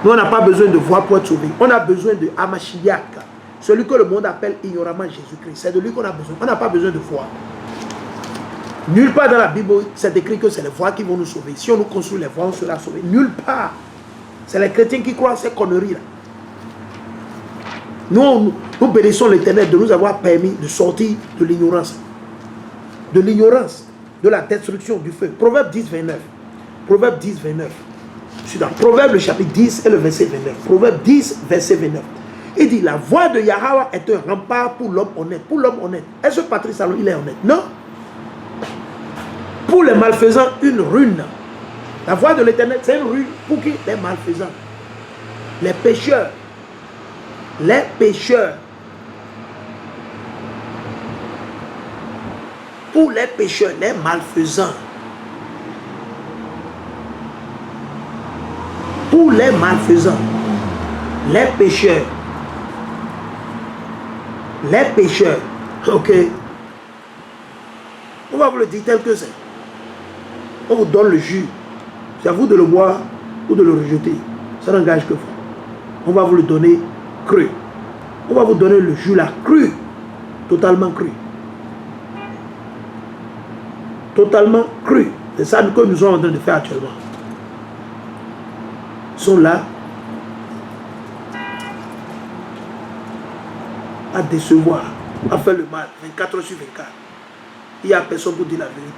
Nous, on n'a pas besoin de voix pour être sauvé. On a besoin de Hamashiach, celui que le monde appelle ignoramment Jésus-Christ. C'est de lui qu'on a besoin. On n'a pas besoin de foi. Nulle part dans la Bible, c'est écrit que c'est les voix qui vont nous sauver. Si on nous construit les voix, on sera sauvé. Nulle part. C'est les chrétiens qui croient à ces conneries-là. Nous bénissons l'Éternel de nous avoir permis de sortir de l'ignorance. De l'ignorance, de la destruction, du feu. Proverbe 10, 29. Proverbe 10, 29. Je suis dans Proverbe le chapitre 10 et le verset 29. Proverbe 10, verset 29. Il dit, la voix de Yahweh est un rempart pour l'homme honnête. Pour l'homme honnête. Est-ce que Patrice Talon, il est honnête? Non. Pour les malfaisants, une ruine. La voix de l'Éternel, c'est une ruine pour qui? Les malfaisants. Les pécheurs. Les pécheurs. Pour les pécheurs, les malfaisants. Pour les malfaisants. Les pécheurs. Les pécheurs. Ok. On va vous le dire tel que c'est. On vous donne le jus. C'est à vous de le boire ou de le rejeter. Ça n'engage que vous. On va vous le donner cru. On va vous donner le jus là, cru. Totalement cru. Totalement cru. C'est ça que nous sommes en train de faire actuellement. Ils sont là à décevoir, à faire le mal, 24 heures sur 24. Il n'y a personne pour dire la vérité.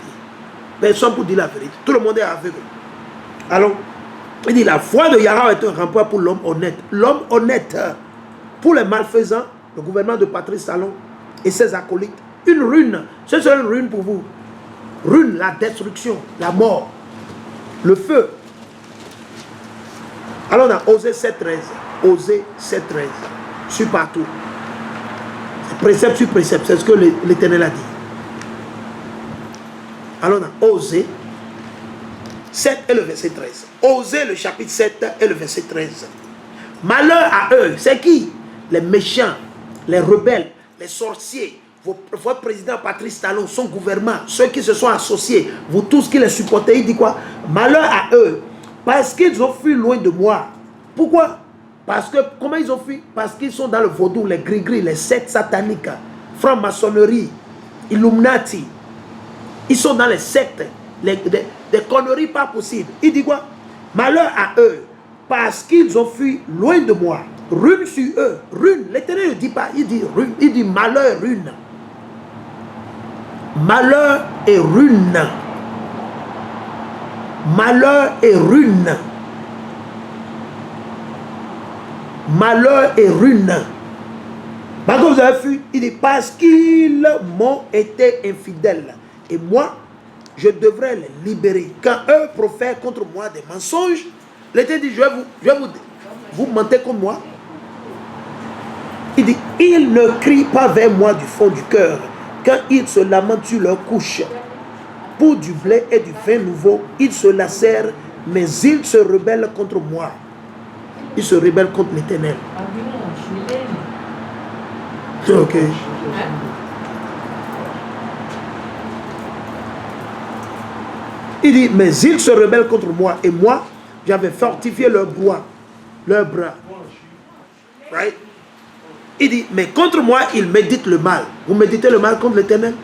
Personne pour dire la vérité. Tout le monde est aveugle. Alors, il dit, la voix de Yahweh est un rempart pour l'homme honnête. L'homme honnête, pour les malfaisants, le gouvernement de Patrice Talon et ses acolytes, une ruine. Ce serait une ruine pour vous. Ruine, la destruction, la mort, le feu. Alors on a Osée 7.13. Osée 7.13. Sur partout. Précepte sur précepte. C'est ce que l'Éternel a dit. Alors on a Osée 7 et le verset 13. Osée le chapitre 7 et le verset 13. Malheur à eux. C'est qui? Les méchants, les rebelles, les sorciers. Votre président Patrice Talon, son gouvernement, ceux qui se sont associés, vous tous qui les supportez, il dit quoi? Malheur à eux, parce qu'ils ont fui loin de moi. Pourquoi? Parce que, comment ils ont fui? Parce qu'ils sont dans le vaudou, les gris-gris, les sectes sataniques, franc-maçonnerie, Illuminati. Ils sont dans les sectes, des conneries pas possibles. Il dit quoi? Malheur à eux, parce qu'ils ont fui loin de moi. Ruine sur eux, ruine. L'Éternel ne dit pas, il dit ruine, il dit malheur, ruine. Malheur et ruine. Malheur et ruine. Malheur et ruine. Parce que vous avez vu, il dit parce qu'ils m'ont été infidèles. Et moi, je devrais les libérer. Quand eux profèrent contre moi des mensonges, l'Éternel dit, vous mentez comme moi. Il dit, ils ne crient pas vers moi du fond du cœur. Quand ils se lamentent sur leur couche, pour du blé et du vin nouveau, ils se lacèrent, mais ils se rebellent contre moi. Ils se rebellent contre l'Éternel. Ok. Il dit, mais ils se rebellent contre moi. Et moi, j'avais fortifié leurs bras. Right? Il dit, mais contre moi, ils méditent le mal. Vous méditez le mal contre l'Éternel?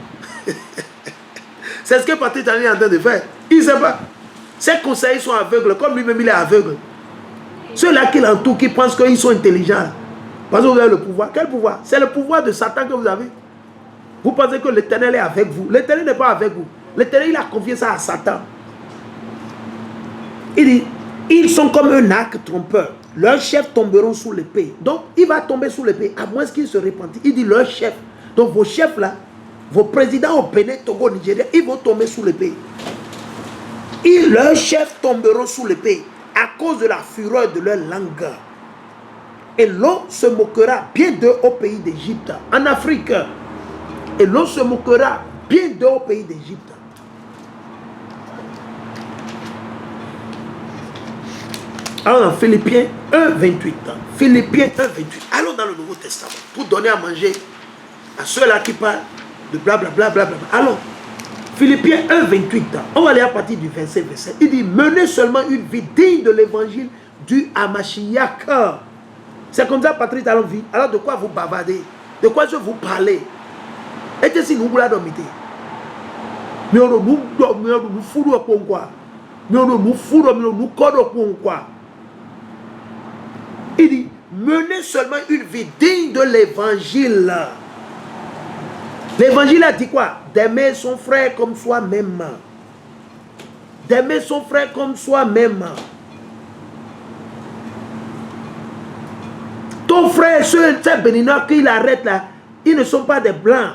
C'est ce que Patrice Talon est en train de faire. Il ne sait pas. Ses conseillers sont aveugles, comme lui-même il est aveugle. Ceux-là qui l'entourent, qui pensent qu'ils sont intelligents. Parce que vous avez le pouvoir. Quel pouvoir? C'est le pouvoir de Satan que vous avez. Vous pensez que l'Éternel est avec vous. L'Éternel n'est pas avec vous. L'Éternel, il a confié ça à Satan. Il dit, ils sont comme un arc trompeur. Leurs chefs tomberont sous l'épée. Donc, il va tomber sous l'épée, à moins qu'ils se repentent. Il dit, leurs chefs. Donc, vos chefs là, vos présidents au Bénin, Togo, Nigeria, ils vont tomber sous l'épée. Et leurs chefs tomberont sous l'épée à cause de la fureur de leur langue. Et l'on se moquera bien d'eux au pays d'Égypte, en Afrique. Et l'on se moquera bien d'eux au pays d'Égypte. Alors dans Philippiens 1, 28. Philippiens 1, 28. Allons dans le Nouveau Testament pour donner à manger à ceux-là qui parlent de blablabla. Allons. Philippiens 1, 28. On va aller à partir du verset 27. Il dit, menez seulement une vie digne de l'évangile du Hamashiach. C'est comme ça Patrice Talon vit. Alors de quoi vous bavardez? De quoi je vous parlez? Et que si nous voulons dormir, mais on nous fout pour quoi? Mais on nous fout, mais on nous code pour quoi? Il dit, menez seulement une vie digne de l'évangile. L'évangile a dit quoi? D'aimer son frère comme soi-même. D'aimer son frère comme soi-même. Ton frère, ceux béninois qu'il arrête là, ils ne sont pas des blancs.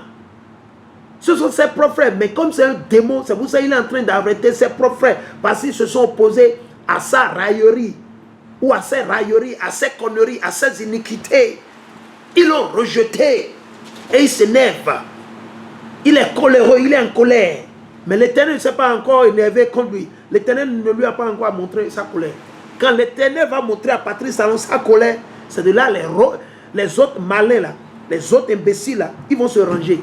Ce sont ses propres frères. Mais comme c'est un démon, c'est pour ça qu'il est en train d'arrêter ses propres frères. Parce qu'ils se sont opposés à sa raillerie. Ou à ses railleries, à ses conneries, à ses iniquités. Ils l'ont rejeté. Et il s'énerve. Il est coléreux, il est en colère. Mais l'Éternel ne s'est pas encore énervé contre lui. L'Éternel ne lui a pas encore montré sa colère. Quand l'Éternel va montrer à Patrice Talon sa colère, c'est de là les autres malins là, les autres imbéciles là, ils vont se ranger.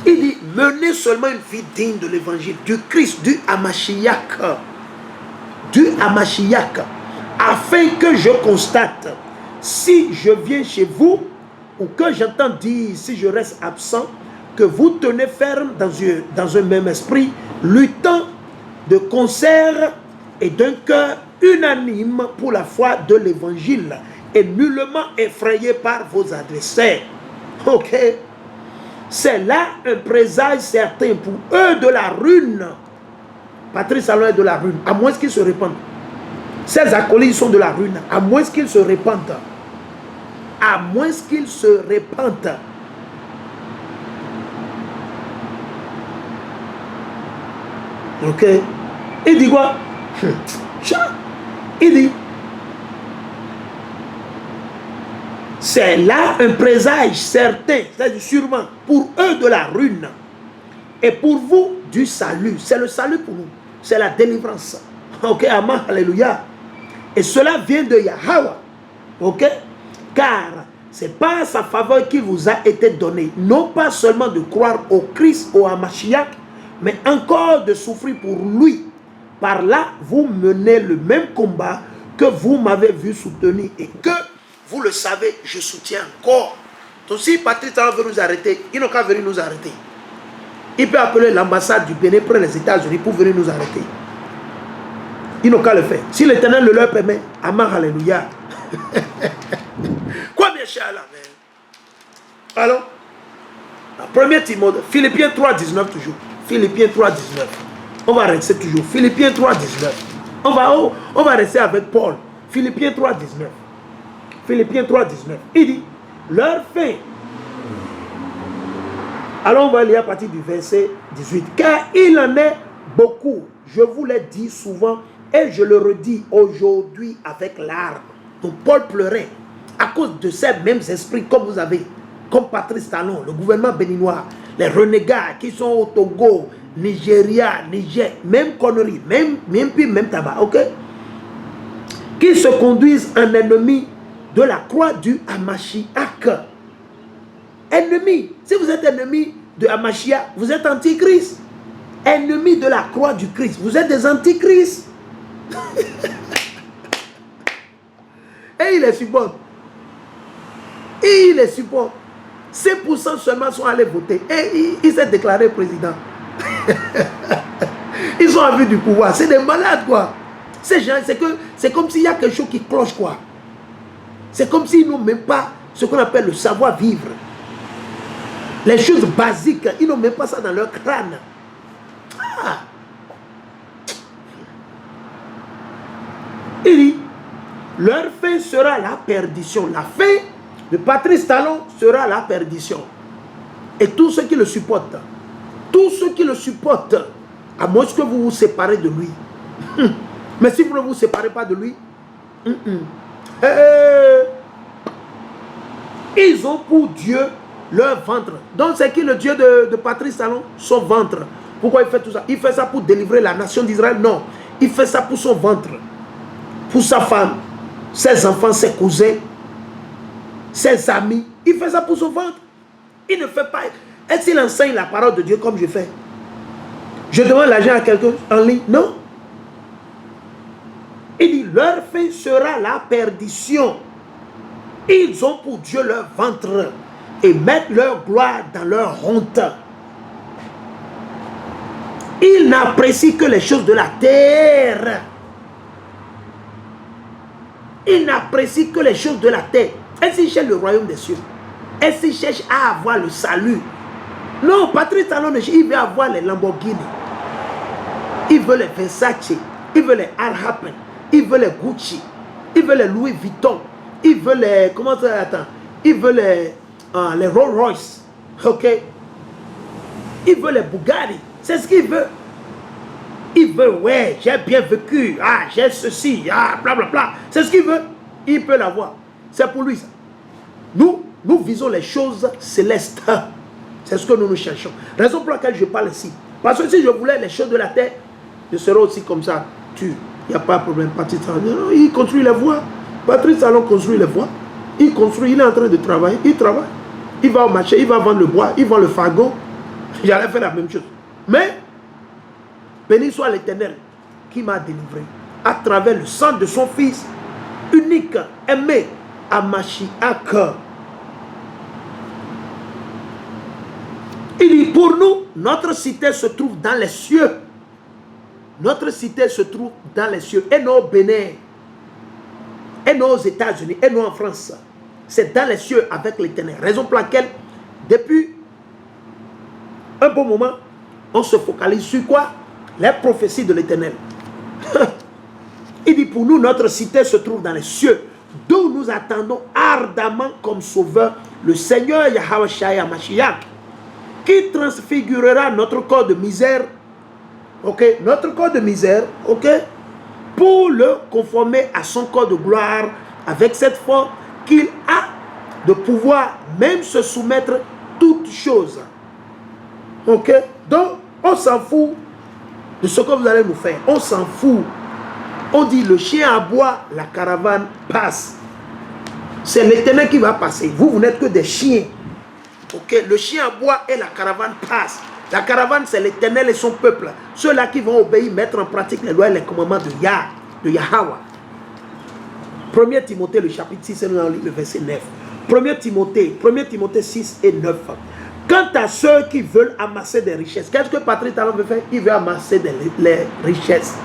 Il dit, menez seulement une vie digne de l'évangile, du Christ, du Hamashiach. Du Hamashiach. Afin que je constate, si je viens chez vous, ou que j'entends dire, si je reste absent, que vous tenez ferme dans un même esprit, luttant de concert et d'un cœur unanime pour la foi de l'évangile et nullement effrayé par vos adversaires. Ok? C'est là un présage certain pour eux de la ruine. Patrice Talon est de la ruine, à moins qu'ils se répandent. Ces acolytes sont de la ruine, à moins qu'ils se répandent. À moins qu'ils se répandent. Ok? Il dit quoi? Il dit, c'est là un présage certain, c'est-à-dire sûrement, pour eux de la ruine, et pour vous du salut. C'est le salut pour nous, c'est la délivrance. Ok, amen, alléluia. Et cela vient de Yahweh. Ok? Car c'est par sa faveur qu'il vous a été donné, non pas seulement de croire au Christ, au Hamashiach, mais encore de souffrir pour lui. Par là, vous menez le même combat que vous m'avez vu soutenir et que, vous le savez, je soutiens encore. Donc si Patrice Talon veut nous arrêter, il n'a qu'à venir nous arrêter. Il peut appeler l'ambassade du Bénin près des États-Unis pour venir nous arrêter. Ils n'ont qu'à le faire. Si l'Éternel le leur permet, amen, alléluia. Quoi bien cher là, alors, 1er Timothée, Philippiens 3, 19 toujours. Philippiens 3, 19. On va rester toujours. Philippiens 3, 19. On va rester avec Paul. Philippiens 3, 19. Philippiens 3, 19. Il dit, leur fin. Alors on va lire à partir du verset 18. Car il en est beaucoup. Je vous l'ai dit souvent et je le redis aujourd'hui avec larmes. Donc Paul pleurait à cause de ces mêmes esprits comme vous avez. Comme Patrice Talon, le gouvernement béninois, les renégats qui sont au Togo, Nigeria, Niger, même conneries, même tabac, ok? Qui se conduisent en ennemis de la croix du Hamashiach. Ennemi, si vous êtes ennemi de Hamashiach, vous êtes antichrist. Ennemi de la croix du Christ, vous êtes des antichrists. Et il les supporte. Et il les supporte. 5% seulement sont allés voter. Et il s'est déclaré président. Ils ont envie du pouvoir. C'est des malades, quoi. Ces gens, c'est comme s'il y a quelque chose qui cloche, quoi. C'est comme s'ils n'ont même pas ce qu'on appelle le savoir-vivre. Les choses basiques, ils n'ont même pas ça dans leur crâne. Ah. Il dit, leur fin sera la perdition. La fin de Patrice Talon sera la perdition. Et tous ceux qui le supportent, à moins que vous vous séparez de lui. Mais si vous ne vous séparez pas de lui, ils ont pour Dieu leur ventre. Donc c'est qui le Dieu de Patrice Talon? Son ventre. Pourquoi il fait tout ça? Il fait ça pour délivrer la nation d'Israël? Non. Il fait ça pour son ventre. Pour sa femme, ses enfants, ses cousins, ses amis. Il fait ça pour son ventre. Il ne fait pas. Est-ce qu'il enseigne la parole de Dieu comme je fais? Je demande l'argent à quelqu'un en ligne? Non. Il dit, leur fin sera la perdition. Ils ont pour Dieu leur ventre et mettent leur gloire dans leur honte. Ils n'apprécient que les choses de la terre. Ils n'apprécient que les choses de la terre. Est-ce qu'ils cherchent le royaume des cieux? Est-ce qu'ils cherchent à avoir le salut? Non, Patrice Talon, il veut avoir les Lamborghini. Il veut les Versace. Il veut les Al Happen. Il veut les Gucci. Il veut les Louis Vuitton. Il veut les... Comment ça? Attends. Il veut les Rolls Royce. Ok? Il veut les Bugatti. C'est ce qu'il veut. Il veut, ouais, j'ai bien vécu. Ah, j'ai ceci. Ah, blablabla. Bla, bla. C'est ce qu'il veut. Il peut l'avoir. C'est pour lui ça. Nous visons les choses célestes. C'est ce que nous cherchons. Raison pour laquelle je parle ici. Parce que si je voulais les choses de la terre, je serais aussi comme ça. Il n'y a pas de problème. Patrice Talon, il construit les voies. Patrice Talon construit les voies. Il construit, il est en train de travailler. Il travaille. Il va au marché, il va vendre le bois, il vend le fagot. J'allais faire la même chose. Mais, béni soit l'Éternel qui m'a délivré à travers le sang de son Fils unique, aimé, à Mashiach. Il dit, pour nous, notre cité se trouve dans les cieux. Notre cité se trouve dans les cieux. Et non au Bénin, et non aux États-Unis, et non en France. C'est dans les cieux avec l'Éternel. Raison pour laquelle, depuis un bon moment, on se focalise sur quoi? Les prophéties de l'Éternel. Il dit, pour nous, notre cité se trouve dans les cieux, d'où nous attendons ardemment comme sauveur le Seigneur Yahweh Shai Mashiach, qui transfigurera notre corps de misère, ok, notre corps de misère, ok, pour le conformer à son corps de gloire, avec cette force qu'il a de pouvoir même se soumettre toutes choses. Ok, donc on s'en fout de ce que vous allez nous faire, on s'en fout. On dit le chien aboie, la caravane passe. C'est l'Éternel qui va passer. Vous n'êtes que des chiens. Ok, le chien aboie et la caravane passe. La caravane, c'est l'Éternel et son peuple. Ceux-là qui vont obéir, mettre en pratique les lois et les commandements de Yahweh. 1 Timothée, le chapitre 6, le verset 9. 1 Timothée 6 et 9. Quant à ceux qui veulent amasser des richesses, qu'est-ce que Patrice Talon veut faire? Il veut amasser les richesses.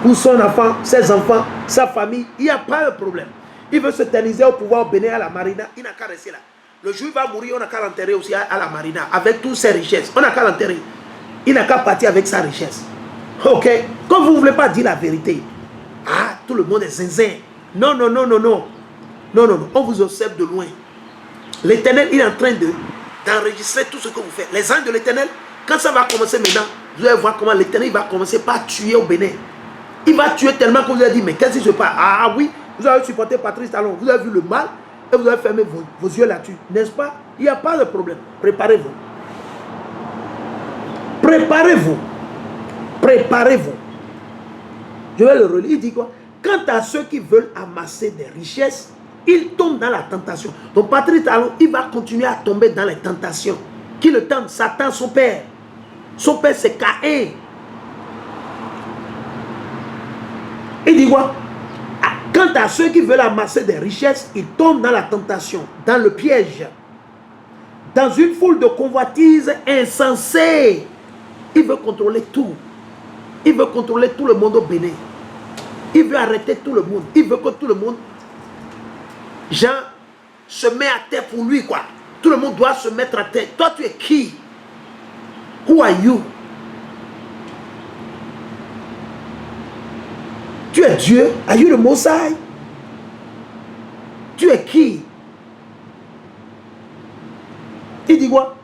Pour son enfant, ses enfants, sa famille, il n'y a pas de problème. Il veut se terniser au pouvoir béni à la marina, il n'a qu'à rester là. Le jour où il va mourir, on n'a qu'à l'enterrer aussi à la marina, avec toutes ses richesses. On n'a qu'à l'enterrer. Il n'a qu'à partir avec sa richesse. Ok? Quand vous ne voulez pas dire la vérité, ah, tout le monde est zinzin. Non, non, non, non, non. Non, non, non. On vous observe de loin. L'Éternel, il est en train d'enregistrer tout ce que vous faites. Les anges de l'Éternel, quand ça va commencer maintenant, vous allez voir comment l'Éternel va commencer par tuer au Bénin. Il va tuer tellement que vous allez dire, mais qu'est-ce qui se passe? Ah oui, vous avez supporté Patrice Talon, vous avez vu le mal, et vous avez fermé vos yeux là-dessus. N'est-ce pas? Il n'y a pas de problème. Préparez-vous. Préparez-vous. Préparez-vous. Je vais le relire. Il dit quoi? Quant à ceux qui veulent amasser des richesses, ils tombent dans la tentation. Donc Patrice Talon, il va continuer à tomber dans les tentations. Qui le tente? Satan, son père. Son père, c'est Caïn. Il dit quoi? Quant à ceux qui veulent amasser des richesses, ils tombent dans la tentation, dans le piège, dans une foule de convoitises insensées. Il veut contrôler tout. Il veut contrôler tout le monde au Bénin. Il veut arrêter tout le monde. Il veut que tout le monde, Jean, se met à terre pour lui, quoi. Tout le monde doit se mettre à terre. Toi, tu es qui? Who are you? Tu es Dieu? Are you the Most High? Tu es qui? Il dit quoi?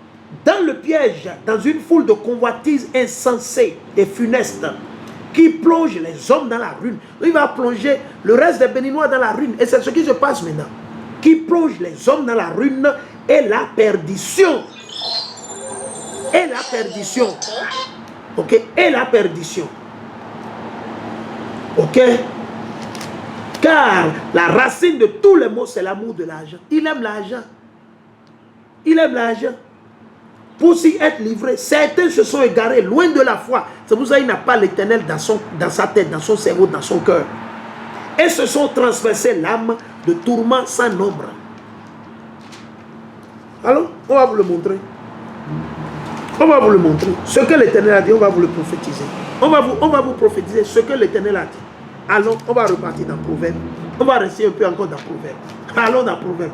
Dans le piège, dans une foule de convoitises insensées et funestes, qui plonge les hommes dans la ruine. Il va plonger le reste des Béninois dans la ruine. Et c'est ce qui se passe maintenant. Qui plonge les hommes dans la ruine et la perdition. Et la perdition. Ok? Et la perdition. Ok? Car la racine de tous les maux, c'est l'amour de l'argent. Il aime l'argent. Il aime l'argent. Pour s'y être livré, certains se sont égarés loin de la foi. C'est pour ça qu'il n'a pas l'Éternel dans sa tête, dans son cerveau, dans son cœur. et se sont transversés l'âme de tourments sans nombre. Alors, on va vous le montrer. On va vous le montrer. Ce que l'Éternel a dit, on va vous le prophétiser. On va vous prophétiser ce que l'Éternel a dit. Allons, on va repartir dans Proverbe. On va rester un peu encore dans Proverbe. Allons dans Proverbe.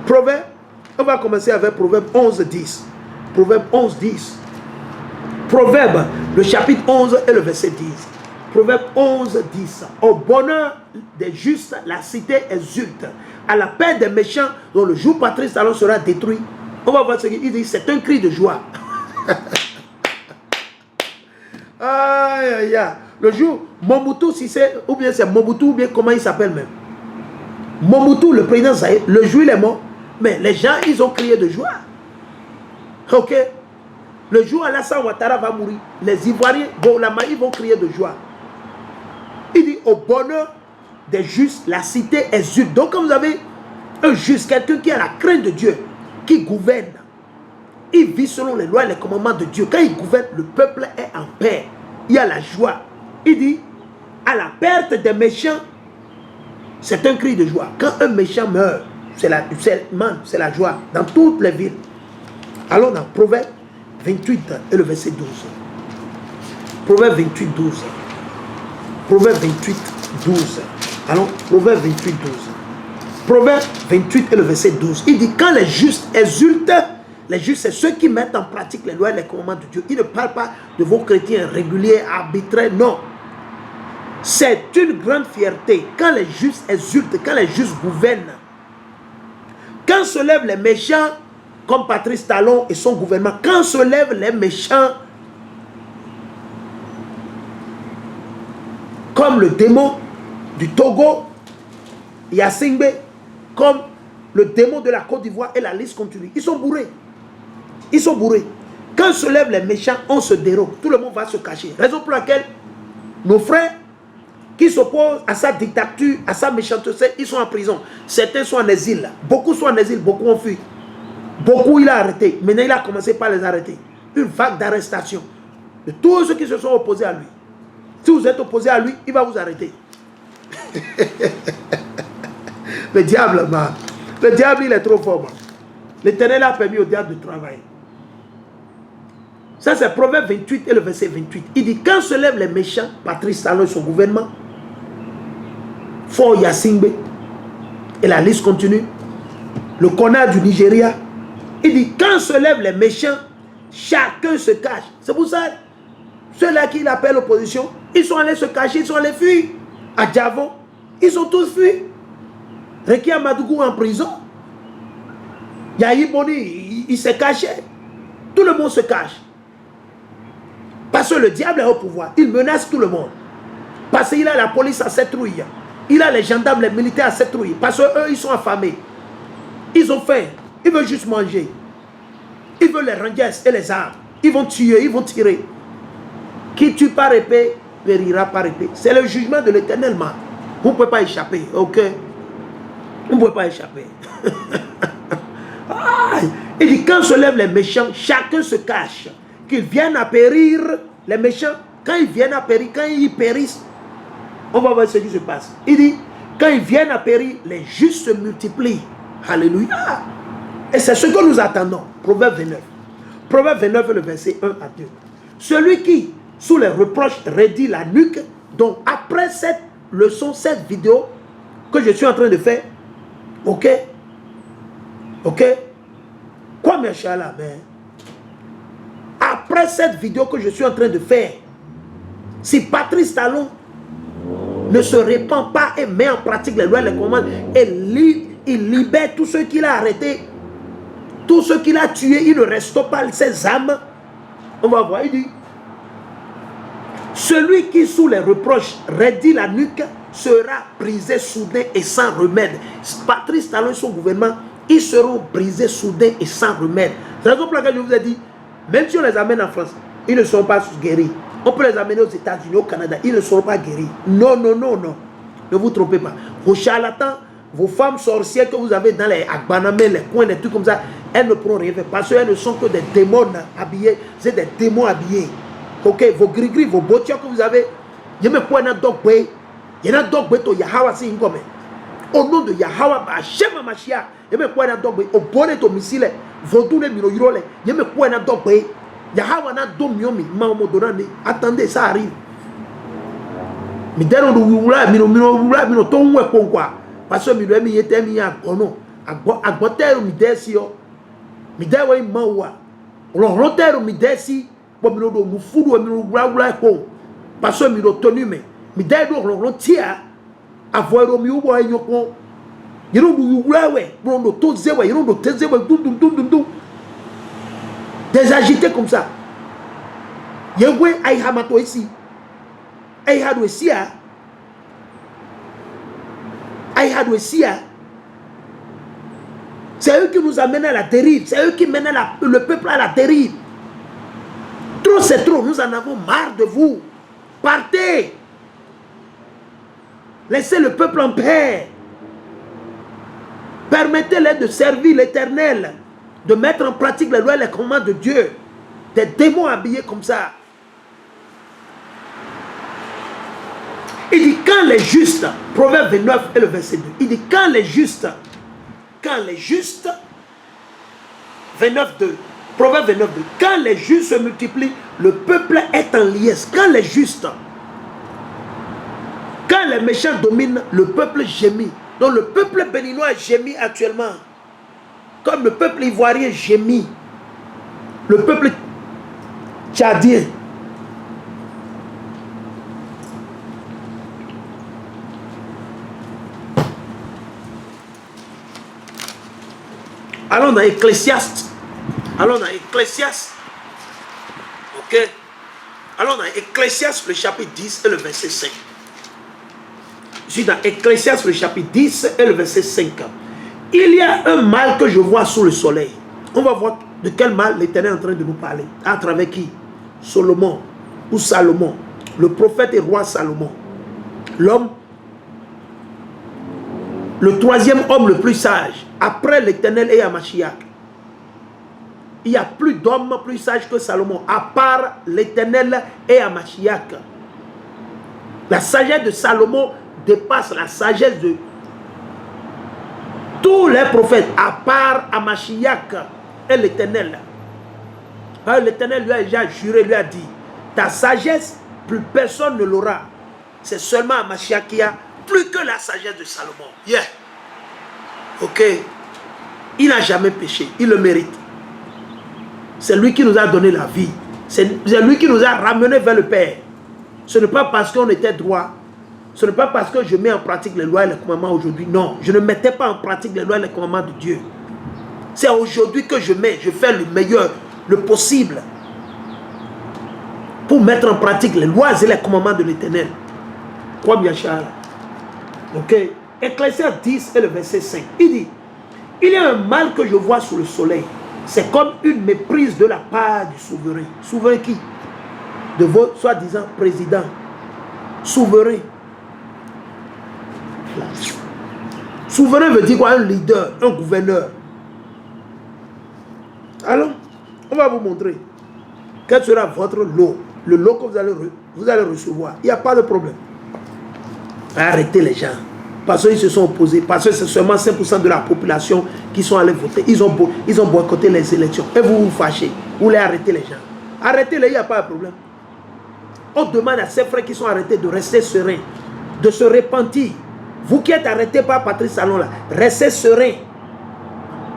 Proverbe, on va commencer avec Proverbe 11, 10. Proverbe 11, 10. Proverbe, le chapitre 11 et le verset 10. Proverbe 11, 10. Au bonheur des justes, la cité exulte. À la paix des méchants, dont le jour Patrice Talon sera détruit. On va voir ce qu'il dit. C'est un cri de joie. Aïe, aïe, aïe. Le jour, Mobutu, si c'est, ou bien c'est Mobutu, ou bien comment il s'appelle même. Mobutu, le président Zaïre, le jour il est mort. Mais les gens, ils ont crié de joie. Ok. Le jour Alassane Ouattara va mourir, les Ivoiriens, ils vont crier de joie. Il dit, au bonheur des justes, la cité exulte. Donc quand vous avez un juste, quelqu'un qui a la crainte de Dieu, qui gouverne, il vit selon les lois et les commandements de Dieu. Quand il gouverne, le peuple est en paix. Il y a la joie. Il dit, à la perte des méchants, c'est un cri de joie. Quand un méchant meurt, c'est la joie dans toutes les villes. Allons dans Proverbe 28 et le verset 12. Proverbe 28, 12. Proverbe 28, 12. Allons, Proverbe 28, 12. Proverbe 28 et le verset 12. Il dit, quand les justes exultent, les justes, c'est ceux qui mettent en pratique les lois et les commandements de Dieu. Il ne parle pas de vos chrétiens réguliers, arbitraires, non. C'est une grande fierté. Quand les justes exultent, quand les justes gouvernent, quand se lèvent les méchants, comme Patrice Talon et son gouvernement, quand se lèvent les méchants, comme le démon du Togo, Yassingbe, comme le démon de la Côte d'Ivoire, et la liste continue. Ils sont bourrés. Ils sont bourrés. Quand se lèvent les méchants, on se dérobe. Tout le monde va se cacher. Raison pour laquelle nos frères qui s'opposent à sa dictature, à sa méchanceté, ils sont en prison. Certains sont en exil. Beaucoup sont en exil, beaucoup ont fui. Beaucoup il a arrêté. Maintenant il a commencé par les arrêter. Une vague d'arrestation de tous ceux qui se sont opposés à lui. Si vous êtes opposé à lui, il va vous arrêter. Le diable, man. Le diable, il est trop fort, man. L'Éternel a permis au diable de travailler. Ça, c'est Proverbe 28 et le verset 28. Il dit, quand se lèvent les méchants, Patrice Talon et son gouvernement, Fort Yassingbe, et la liste continue, le connard du Nigeria, il dit, quand se lèvent les méchants, chacun se cache. C'est pour ça, ceux-là qui l'appellent l'opposition, ils sont allés se cacher, ils sont allés fuir. À Djavon, ils sont tous fuis. Rekia Madougou en prison. Yahi Boni, il s'est caché. Tout le monde se cache. Parce que le diable est au pouvoir. Il menace tout le monde. Parce qu'il a la police à cette rouille. Il a les gendarmes, les militaires à cette rouille. Parce qu'eux, ils sont affamés. Ils ont faim. Ils veulent juste manger. Ils veulent les rangers et les armes. Ils vont tuer, ils vont tirer. Qui tue par épée, périra par épée. C'est le jugement de l'Éternel, man. Vous ne pouvez pas échapper, ok? Vous ne pouvez pas échapper. Il dit, quand se lèvent les méchants, chacun se cache. Qu'ils viennent à périr, les méchants, quand ils viennent à périr, quand ils périssent, on va voir ce qui se passe. Il dit, quand ils viennent à périr, les justes se multiplient. Alléluia. Et c'est ce que nous attendons. Proverbe 29. Proverbe 29, le verset 1 à 2. Celui qui, sous les reproches, raidit la nuque, donc après cette leçon, cette vidéo que je suis en train de faire, ok? Ok? Quoi, mes chalams, après cette vidéo que je suis en train de faire, si Patrice Talon ne se répand pas et met en pratique les lois et les commandes, et il libère tous ceux qu'il a arrêtés, tous ceux qu'il a tués, il ne reste pas ses âmes, on va voir, il dit, celui qui sous les reproches raidit la nuque sera brisé soudain et sans remède. Patrice Talon et son gouvernement, ils seront brisés soudain et sans remède. C'est la raison pour laquelle je vous ai dit, même si on les amène en France, ils ne seront pas guéris. On peut les amener aux États-Unis, au Canada, ils ne seront pas guéris. Non, non, non, non. Ne vous trompez pas. Vos charlatans, vos femmes sorcières que vous avez dans les Agbanamé, les coins, les trucs comme ça, elles ne pourront rien faire parce qu'elles ne sont que des démons habillés. C'est des démons habillés. Ok, vos gris-gris, vos bottures que vous avez, je me prends un dog, Il y a donc beto Yahweh si ngome. Au nom de Yahweh, Hachem Mashiach, il y a quoi donc au bonnet domicile, vaudou les mino yole, il y a quoi donc Yahweh na dom yomi, maman donné. Attendez, ça arrive. Mi dero do wula mino ton we quoi. Parce que mi do mi yete mi ya gono. Agboteru mi desi yo. Mi dewe mawa. Roteru mi desi, bo mi do mu fudu mi wula ko. Parce que mi do tonu me. Mi dedo tia avoiro mi ubo enyoko. Yiro du wula we, brondo to zewe, yiro do tezewe dum. Des agités comme ça. Yehwe aïhamato ici. Aïhado ici. Aïhado ici. C'est eux qui nous amènent à la dérive. C'est eux qui mènent le peuple à la dérive. Trop c'est trop. Nous en avons marre de vous. Partez. Laissez le peuple en paix. Permettez-les de servir l'Éternel. De mettre en pratique les lois et les commandements de Dieu. Des démons habillés comme ça. Il dit quand les justes, Proverbe 29 et le verset 2, il dit quand les justes, 29 2, Proverbe 29 2, quand les justes se multiplient, le peuple est en liesse. Quand les justes, quand les méchants dominent, le peuple gémit. Donc le peuple béninois gémit actuellement. Comme le peuple ivoirien gémit. Le peuple tchadien. Allons dans Ecclésiaste. Ok. Allons dans Ecclésiaste, le chapitre 10 et le verset 5. Je suis dans Ecclésiaste, le chapitre 10 et le verset 5. Il y a un mal que je vois sous le soleil. On va voir de quel mal l'Éternel est en train de nous parler. À travers qui? Solomon ou Salomon. Le prophète et roi Salomon. L'homme, le troisième homme le plus sage. Après l'Éternel et Mashiach. Il n'y a plus d'homme plus sage que Salomon. À part l'Éternel et Mashiach. La sagesse de Salomon dépasse la sagesse de tous les prophètes, à part Mashiach et l'Éternel. L'Éternel lui a déjà juré, lui a dit, ta sagesse, plus personne ne l'aura. C'est seulement Mashiach qui a plus que la sagesse de Salomon. Yeah. Ok. Il n'a jamais péché, il le mérite. C'est lui qui nous a donné la vie. C'est lui qui nous a ramenés vers le Père. Ce n'est pas parce qu'on était droit. Ce n'est pas parce que je mets en pratique les lois et les commandements aujourd'hui. Non, je ne mettais pas en pratique les lois et les commandements de Dieu. C'est aujourd'hui que je fais le meilleur, le possible. Pour mettre en pratique les lois et les commandements de l'Éternel. Quoi bien, Charles? Ok. Ecclésiaste 10 et le verset 5. Il dit, il y a un mal que je vois sous le soleil. C'est comme une méprise de la part du souverain. Souverain qui? De votre soi-disant président. Souverain. Souverain veut dire quoi? Un leader, un gouverneur. Alors, on va vous montrer quel sera votre lot. Le lot que vous allez recevoir. Il n'y a pas de problème. Arrêtez les gens. Parce qu'ils se sont opposés. Parce que c'est seulement 5% de la population qui sont allés voter. Ils ont boycotté les élections. Et vous vous fâchez. Vous voulez arrêter les gens. Arrêtez-les, il n'y a pas de problème. On demande à ces frères qui sont arrêtés de rester sereins. De se repentir. Vous qui êtes arrêtés par Patrice Talon là, restez sereins.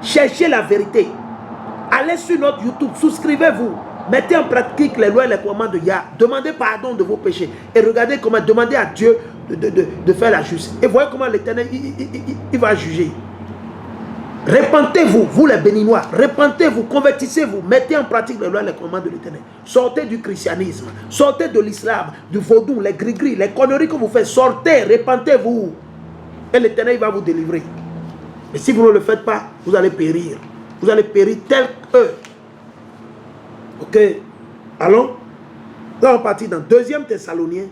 Cherchez la vérité. Allez sur notre YouTube, souscrivez-vous. Mettez en pratique les lois et les commandements de Yah. Demandez pardon de vos péchés. Et regardez comment demandez à Dieu de faire la justice. Et voyez comment l'Éternel il va juger. Repentez-vous, vous les Béninois. Repentez-vous, convertissez-vous. Mettez en pratique les lois et les commandements de l'Éternel. Sortez du christianisme. Sortez de l'islam, du vaudou, les gris-gris, les conneries que vous faites. Sortez, repentez-vous. Et l'Éternel va vous délivrer. Mais si vous ne le faites pas, vous allez périr. Vous allez périr tel qu'eux. Ok. Allons. Là, on partit dans 2e Thessaloniens.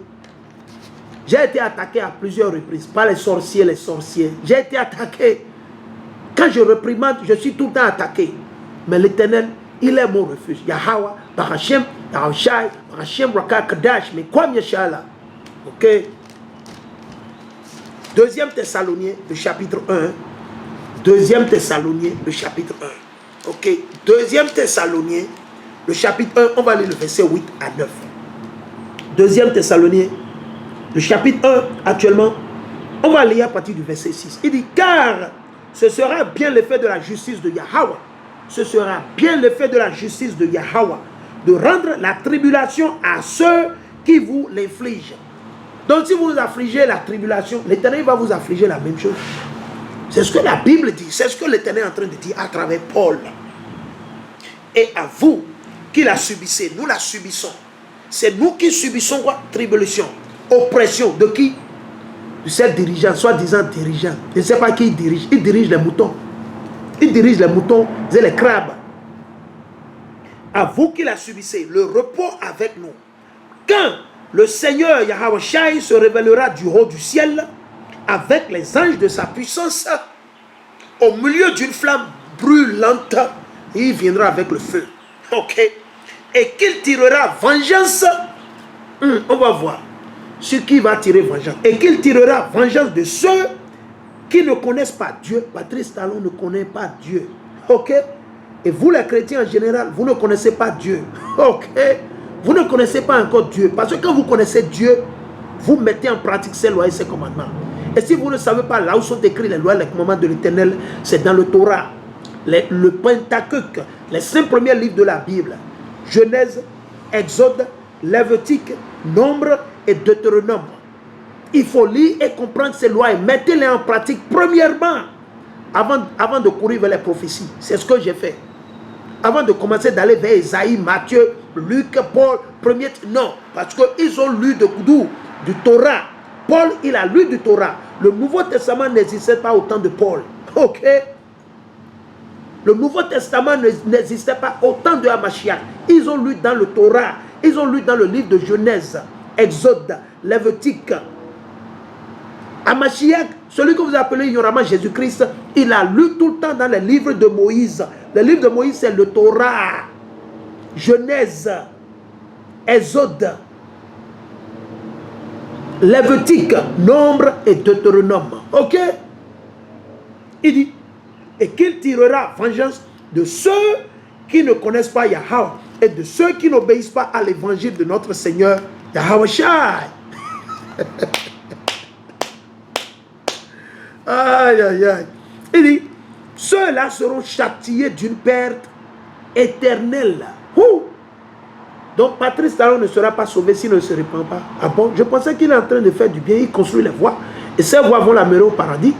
J'ai été attaqué à plusieurs reprises par les sorciers, les sorciers. J'ai été attaqué. Quand je réprimande, je suis tout le temps attaqué. Mais l'Éternel, il est mon refuge. Yahweh, Barachem, Yarashai, Barachem, Raka, Kadash, mais quoi, Yeshala. Ok. Deuxième Thessaloniens, le chapitre 1. Deuxième Thessaloniens, le chapitre 1. Ok. Deuxième Thessaloniens, le chapitre 1, on va lire le verset 8 à 9. Deuxième Thessaloniens, le chapitre 1, actuellement, on va lire à partir du verset 6. Il dit, car ce sera bien l'effet de la justice de Yahweh. Ce sera bien l'effet de la justice de Yahweh, de rendre la tribulation à ceux qui vous l'infligent. Donc si vous affligez la tribulation, l'Éternel va vous affliger la même chose. C'est ce que la Bible dit, c'est ce que l'Éternel est en train de dire à travers Paul. Et à vous qui la subissez, nous la subissons. C'est nous qui subissons quoi? Tribulation, oppression. De qui? De ces dirigeants, soi-disant dirigeants. Je ne sais pas qui il dirige. Il dirige les moutons. Il dirige les moutons et les crabes. À vous qui la subissez, le repos avec nous. Quand le Seigneur Yahweh Shai se révélera du haut du ciel avec les anges de sa puissance au milieu d'une flamme brûlante, il viendra avec le feu. Ok. Et qu'il tirera vengeance. On va voir ce qui va tirer vengeance. Et qu'il tirera vengeance de ceux qui ne connaissent pas Dieu. Patrice Talon ne connaît pas Dieu. Ok. Et vous les chrétiens en général, vous ne connaissez pas Dieu. Ok. Vous ne connaissez pas encore Dieu. Parce que quand vous connaissez Dieu, vous mettez en pratique ses lois et ses commandements. Et si vous ne savez pas là où sont écrits les lois et les commandements de l'Éternel, c'est dans le Torah, le Pentateuque, les 5 premiers livres de la Bible. Genèse, Exode, Lévitique, Nombre et Deutéronome. Il faut lire et comprendre ces lois et mettez-les en pratique premièrement avant de courir vers les prophéties. C'est ce que j'ai fait. Avant de commencer d'aller vers Esaïe, Matthieu, Luc, Paul, premier... Non, parce qu'ils ont lu du Torah. Paul, il a lu du Torah. Le Nouveau Testament n'existait pas au temps de Paul. Ok. Le Nouveau Testament n'existait pas au temps de Hamashiach. Ils ont lu dans le Torah. Ils ont lu dans le livre de Genèse, Exode, Lévitique. Hamashiach, celui que vous appelez ignoramment Jésus-Christ, il a lu tout le temps dans les livres de Moïse. Le livre de Moïse, c'est le Torah, Genèse, Exode, Lévitique, Nombre et Deutéronome. Ok? Il dit, et qu'il tirera vengeance de ceux qui ne connaissent pas Yahweh et de ceux qui n'obéissent pas à l'évangile de notre Seigneur Yahweh Shai. Aïe, aïe, aïe. Il dit, ceux-là seront châtiés d'une perte éternelle. Donc Patrice Talon ne sera pas sauvé s'il ne se répand pas. Ah bon? Je pensais qu'il est en train de faire du bien, il construit les voies. Et ces voies vont l'amener au paradis.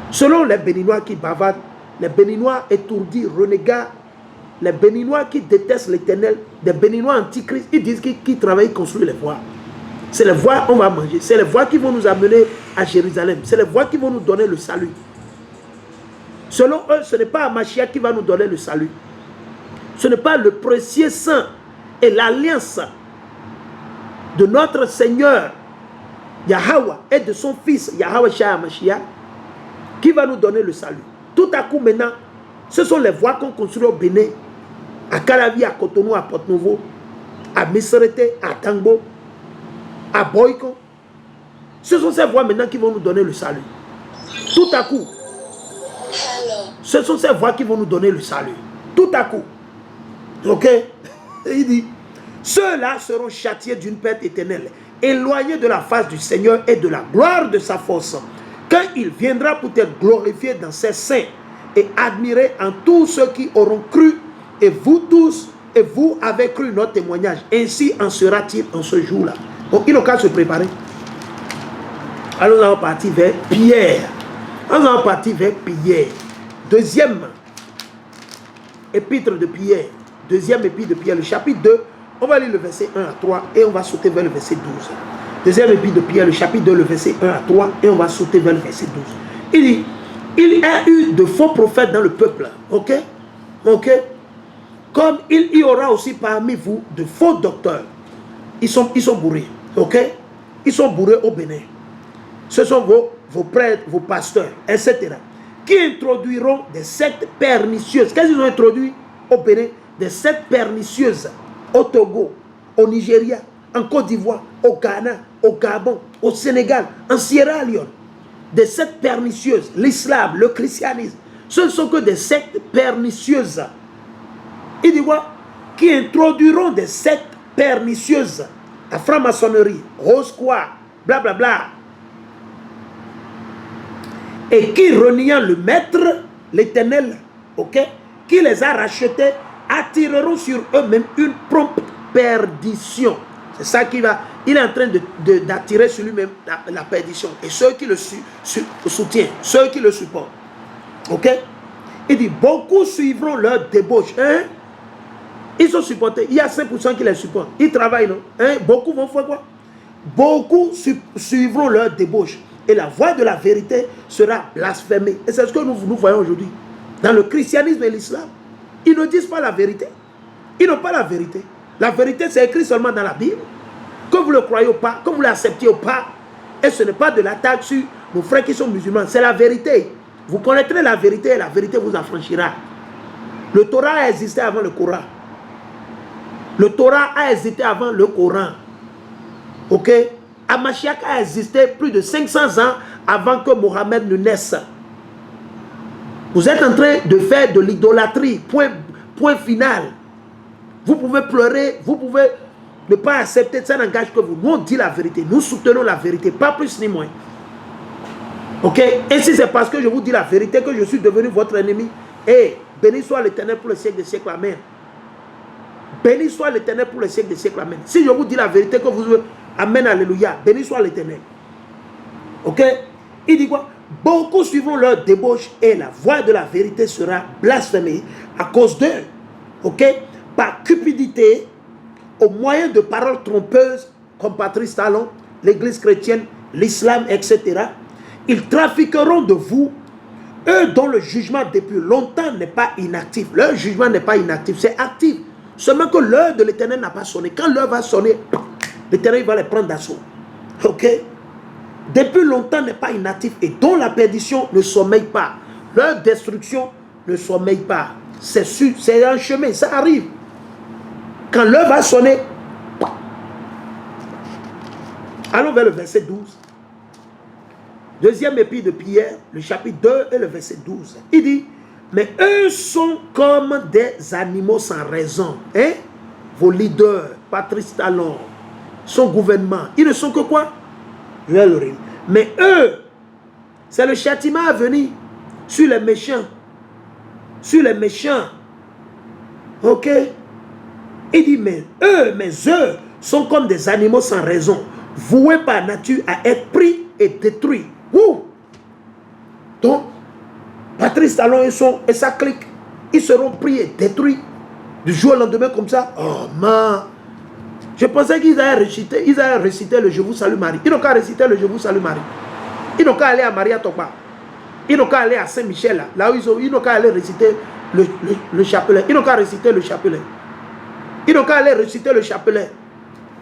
Selon les Béninois qui bavardent, les Béninois étourdis, renégats, les Béninois qui détestent l'Éternel, des Béninois antichrist, ils disent qu'ils travaillent, ils construisent les voies. C'est les voies qu'on va manger. C'est les voies qui vont nous amener à Jérusalem. C'est les voies qui vont nous donner le salut. Selon eux, ce n'est pas Mashiach qui va nous donner le salut. Ce n'est pas le précieux sang et l'alliance de notre Seigneur Yahweh et de son fils Yahweh Shai Mashiach qui va nous donner le salut. Tout à coup maintenant, ce sont les voies qu'on construit au Bénin, à Calavi, à Cotonou, à Porto-Novo, à Misrete, à Tangbo, à Boyko. Ce sont ces voies maintenant qui vont nous donner le salut. Tout à coup. Ce sont ces voies qui vont nous donner le salut. Tout à coup. Ok? Il dit, ceux-là seront châtiés d'une perte éternelle, éloignés de la face du Seigneur et de la gloire de sa force, quand il viendra pour être glorifié dans ses saints et admiré en tous ceux qui auront cru, et vous tous, et vous avez cru notre témoignage. Ainsi en sera-t-il en ce jour-là. Donc il n'a qu'à se préparer. Alors nous allons partir vers Pierre. Nous allons partir vers Pierre. Deuxième épître de Pierre. Deuxième épître de Pierre, le chapitre 2. On va lire le verset 1 à 3 et on va sauter vers le verset 12. Deuxième épître de Pierre, le chapitre 2, le verset 1 à 3 et on va sauter vers le verset 12. Il dit, il y a eu de faux prophètes dans le peuple. Ok? Ok? Comme il y aura aussi parmi vous de faux docteurs. Ils sont bourrés. Ok? Ils sont bourrés au Bénin. Ce sont vos prêtres, vos pasteurs, etc. Qui introduiront des sectes pernicieuses. Qu'est-ce qu'ils ont introduit au Bénin? Des sectes pernicieuses au Togo, au Nigeria, en Côte d'Ivoire, au Ghana, au Gabon, au Sénégal, en Sierra Leone. des sectes pernicieuses. L'islam, le christianisme, ce ne sont que des sectes pernicieuses. Il dit quoi? Qui introduiront des sectes pernicieuses. La franc-maçonnerie, Rose-Croix, blablabla. Et qui, reniant le maître, l'Éternel, ok, qui les a rachetés, attireront sur eux-mêmes une prompte perdition. C'est ça qui va. Il est en train d'attirer sur lui-même la perdition. Et ceux qui le soutiennent, ceux qui le supportent. Ok? Il dit, beaucoup suivront leur débauche. Hein? Ils sont supportés. Il y a 5% qui les supportent. Ils travaillent, non? Hein? Beaucoup vont faire quoi? Beaucoup suivront leur débauche. Et la voix de la vérité sera blasphémée. Et c'est ce que nous voyons aujourd'hui. Dans le christianisme et l'islam, ils ne disent pas la vérité. Ils n'ont pas la vérité. La vérité, c'est écrit seulement dans la Bible. Que vous le croyez ou pas, que vous l'acceptiez ou pas. Et ce n'est pas de l'attaque sur nos frères qui sont musulmans. C'est la vérité. Vous connaîtrez la vérité et la vérité vous affranchira. Le Torah a existé avant le Coran. Le Torah a existé avant le Coran. Ok? Hamashiach a existé plus de 500 ans avant que Mohammed ne naisse. Vous êtes en train de faire de l'idolâtrie. Point final. Vous pouvez pleurer, vous pouvez ne pas accepter, ça n'engage que vous. Nous, on dit la vérité. Nous soutenons la vérité, pas plus ni moins. Ok? Et si c'est parce que je vous dis la vérité que je suis devenu votre ennemi, et béni soit l'Éternel pour le siècle des siècles, amen. Béni soit l'Éternel pour le siècle des siècles, amen. Si je vous dis la vérité que vous... Amen, alléluia. Béni soit l'Éternel. Ok? Il dit quoi? Beaucoup suivront leur débauche et la voix de la vérité sera blasphémée à cause d'eux. Ok? Par cupidité, au moyen de paroles trompeuses, comme Patrice Talon, l'église chrétienne, l'islam, etc. Ils trafiqueront de vous, eux dont le jugement depuis longtemps n'est pas inactif. Leur jugement n'est pas inactif, c'est actif. Seulement que l'heure de l'Éternel n'a pas sonné. Quand l'heure va sonner, l'Éternel va les prendre d'assaut. Ok? Depuis longtemps n'est pas inactif et dont la perdition ne sommeille pas. Leur destruction ne sommeille pas. C'est un chemin, ça arrive. Quand l'heure va sonner, allons vers le verset 12. Deuxième épître de Pierre, le chapitre 2 et le verset 12. Il dit, mais eux sont comme des animaux sans raison. Hein? Vos leaders, Patrice Talon, son gouvernement, ils ne sont que quoi? Je vais le lire. Mais eux, c'est le châtiment à venir sur les méchants. Sur les méchants. Ok? Il dit, mais eux sont comme des animaux sans raison, voués par nature à être pris et détruits. Ouh! Donc, Patrice Talon et sa clique, ils seront pris et détruits du jour au lendemain comme ça. Oh man! Je pensais qu'ils allaient réciter le Je vous salue Marie. Ils n'ont qu'à réciter le Je vous salue Marie. Ils n'ont qu'à aller à Maria Tokpa. Ils n'ont qu'à aller à Saint-Michel, là où ils n'ont qu'à aller réciter le chapelet. Ils n'ont qu'à réciter le chapelet. Ils n'ont qu'à aller réciter le chapelet.